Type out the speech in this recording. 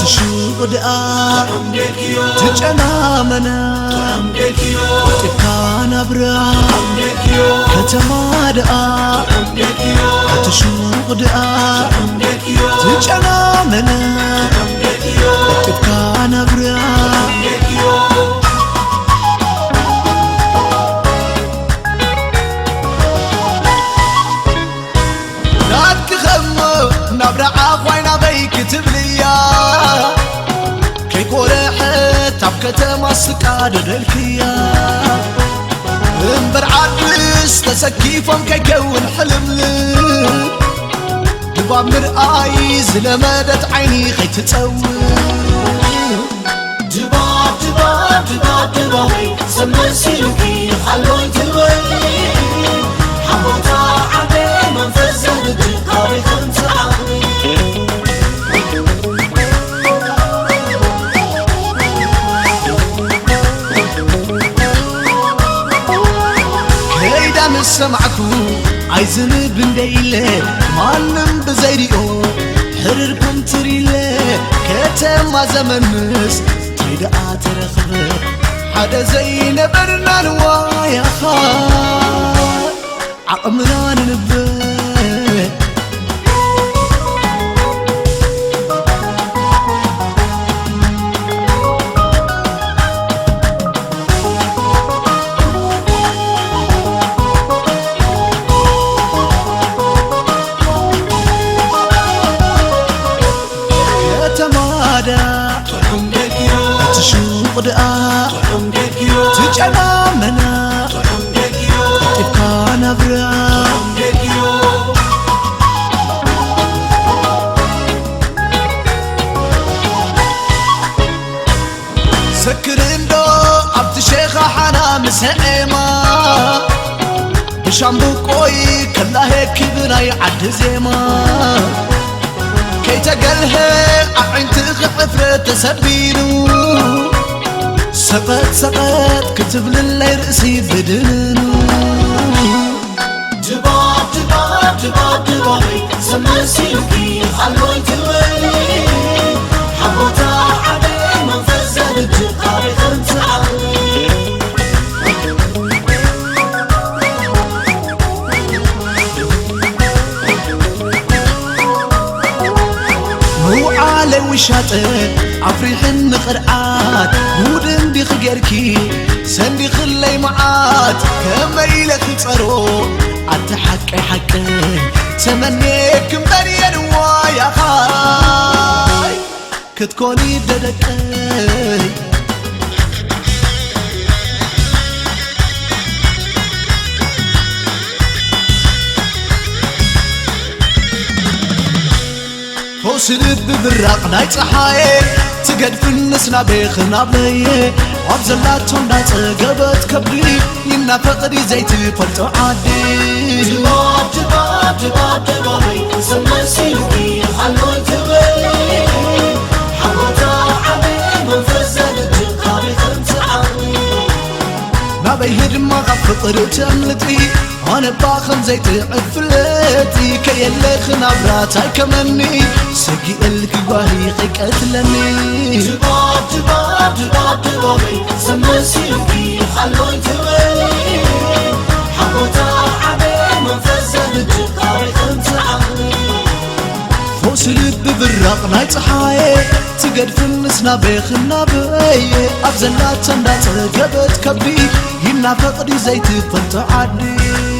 تشودأ تجنا منا كان برا كتمادأ تشودأ تجنا منا كان برا نبرع عفوينا بيك تبليا كي قرحت تبكت مسكا دلكيا انبرعات بس تسكيفهم كي كون حلم دباب مرآي زلمدت عيني خي تتسوي دباب دباب دباب دبابي سمن سيلوكي خلوي تلوي حبوتا عبي منفز زهدت قاري خمس عقلي كيدا من سمعكو عايزن بنديله مانم بزيريو حرركم تريله كتما زمنس تريد اترخب حدا زي نبرنا نوايا خال عقمنا ننبه تشودأ تجنا منا كان برا سكرندو عبد الشيخ حنا مسئما بشامبو كوي كلا هيك بناي عد زيما كي تقلها عين تغفر تسبينو سقط سقط كتب للي رأسي بدنو دباب دباب دباب دبابي سمن سيلوكي خلوي تلوي حبوتا عبي منفز زهدت قاري خمس عقلي على وشاطئ عفريح النقرعات ودن دي خجركي سندي خلي معات كما يلك تصرو عالتحكي حكي تمنيك مبني نوايا خاي كتكوني ددكي سرد ببراق ناي صحاي تقد في النسنا بيخنا بلي وابزلاتهم دا تقبت كبري ينا فقري زيت فلتو عادي دباب دباب دباب دبابي سمن سيلوكي خلوي تلوي حبوتا عبي منفز زهدت قاري خمس عقلي ما بيهد ما غفطر تملتي أنا باخم زيت عفلتي كي اللي خنابرات هاي كمني سقي الكباري قيك أتلني دباب دباب دباب دبابي سمن سيلوكي خلوي تلوي حبوتا عبي منفز زهدت قاري خمس عقلي فوس لب بالرق ناي صحاي تقد في النسنا بيخنا بي أبزلات تندات قبت كبري ينا فقري زيت فلتو عادي